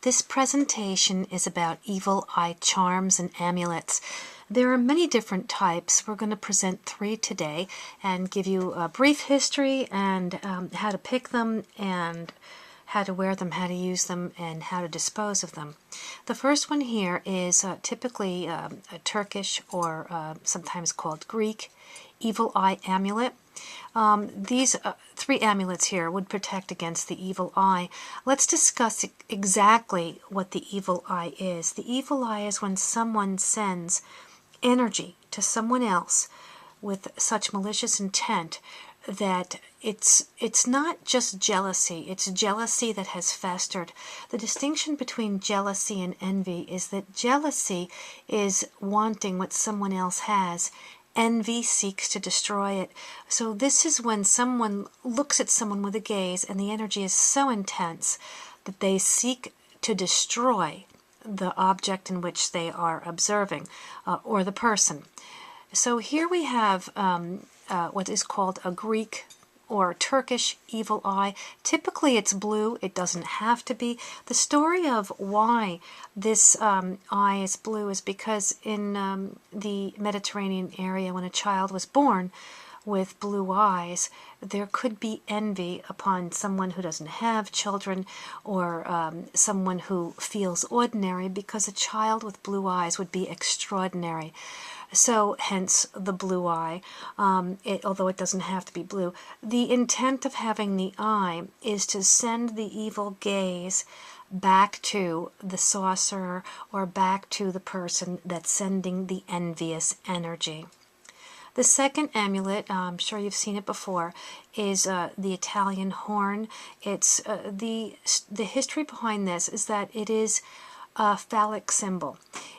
This presentation is about evil eye charms and amulets. There are many different types. We're going to present 3 today and give you a brief history and how to pick them and how to wear them, how to use them, and how to dispose of them. The first one here is typically a Turkish or sometimes called Greek evil eye amulet. These 3 amulets here would protect against the evil eye. Let's discuss exactly what the evil eye is. The evil eye is when someone sends energy to someone else with such malicious intent that it's not just jealousy, it's jealousy that has festered. The distinction between jealousy and envy is that jealousy is wanting what someone else has. Envy seeks to destroy it. So this is when someone looks at someone with a gaze and the energy is so intense that they seek to destroy the object in which they are observing or the person. So here we have what is called a Greek or Turkish evil eye. Typically it's blue. It doesn't have to be. The story of why this eye is blue is because in the Mediterranean area, when a child was born with blue eyes, there could be envy upon someone who doesn't have children or someone who feels ordinary, because a child with blue eyes would be extraordinary. So hence the blue eye, although it doesn't have to be blue. The intent of having the eye is to send the evil gaze back to the sorcerer or back to the person that's sending the envious energy. The second amulet, I'm sure you've seen it before, is the Italian horn. It's the history behind this is that it is a phallic symbol.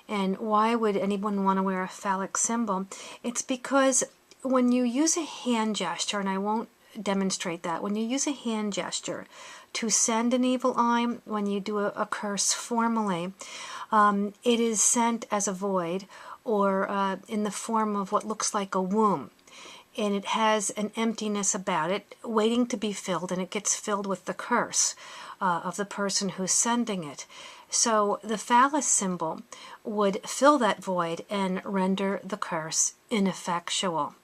And why would anyone want to wear a phallic symbol? It's because when you use a hand gesture, and I won't demonstrate that, when you use a hand gesture to send an evil eye, when you do a curse formally, it is sent as a void or in the form of what looks like a womb. And it has an emptiness about it waiting to be filled, and it gets filled with the curse of the person who's sending it. So the phallus symbol would fill that void and render the curse ineffectual.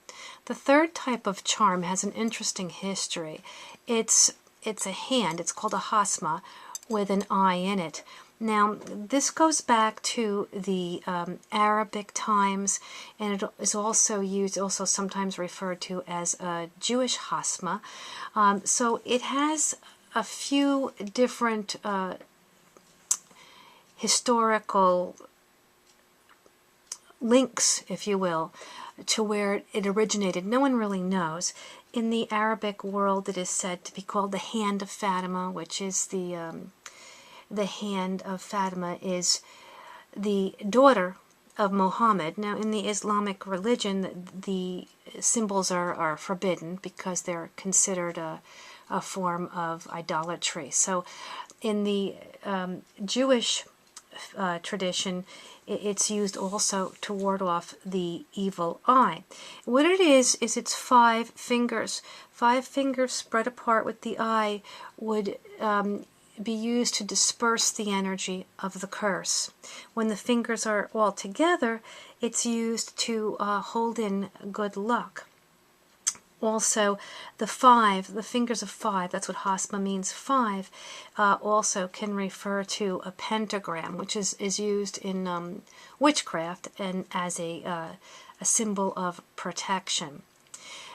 The third type of charm has an interesting history. It's a hand. It's called a hasma with an eye in it. Now, this goes back to the Arabic times, and it is also used, also sometimes referred to as a Jewish hasma. So it has a few different historical links, if you will, to where it originated. No one really knows. In the Arabic world, it is said to be called the Hand of Fatima, which is the Hand of Fatima is the daughter of Muhammad. Now, in the Islamic religion, the symbols are forbidden because they're considered a form of idolatry. So in the Jewish tradition, it's used also to ward off the evil eye. What it is it's 5 fingers. 5 fingers spread apart with the eye would be used to disperse the energy of the curse. When the fingers are all together, it's used to hold in good luck. Also, the fingers of 5, that's what hasma means, 5, also can refer to a pentagram, which is used in witchcraft and as a symbol of protection.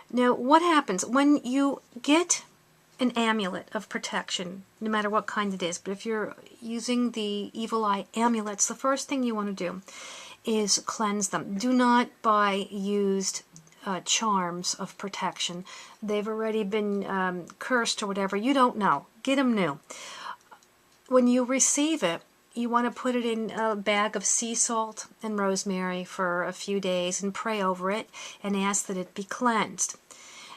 Now, what happens when you get an amulet of protection, no matter what kind it is, but if you're using the evil eye amulets, the first thing you want to do is cleanse them. Do not buy used charms of protection. They've already been cursed or whatever. You don't know. Get them new. When you receive it, you want to put it in a bag of sea salt and rosemary for a few days and pray over it and ask that it be cleansed.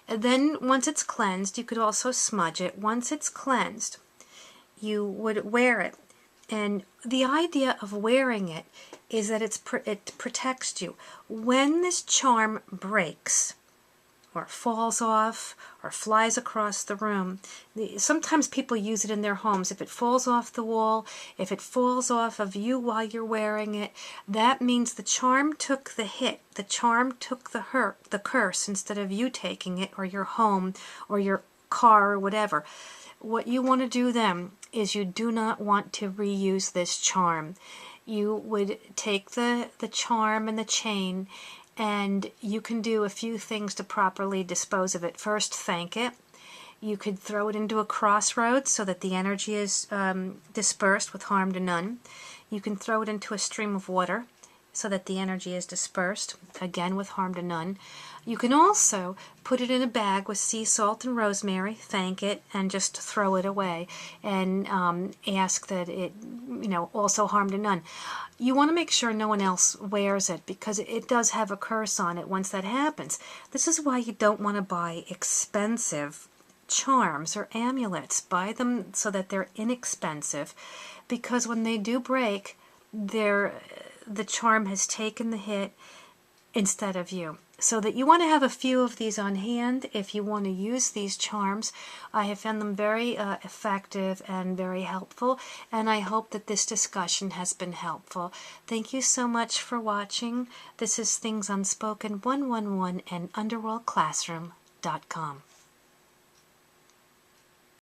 And then once it's cleansed, you could also smudge it. Once it's cleansed, you would wear it. And the idea of wearing it is that it protects you. When this charm breaks, or falls off or flies across the room. Sometimes people use it in their homes. If it falls off the wall, if it falls off of you while you're wearing it, that means the charm took the hit. The charm took the hurt, the curse, instead of you taking it, or your home or your car or whatever. What you want to do then is you do not want to reuse this charm. You would take the charm and the chain, and you can do a few things to properly dispose of it. First, thank it. You could throw it into a crossroads so that the energy is dispersed with harm to none. You can throw it into a stream of water so that the energy is dispersed, again with harm to none. You can also put it in a bag with sea salt and rosemary, thank it, and just throw it away, and ask that it, also harm to none. You want to make sure no one else wears it, because it does have a curse on it once that happens. This is why you don't want to buy expensive charms or amulets. Buy them so that they're inexpensive, because when they do break, the charm has taken the hit instead of you. So that you want to have a few of these on hand if you want to use these charms. I have found them very effective and very helpful, and I hope that this discussion has been helpful. Thank you so much for watching. This is Things Unspoken 111 and UnderworldClassroom.com.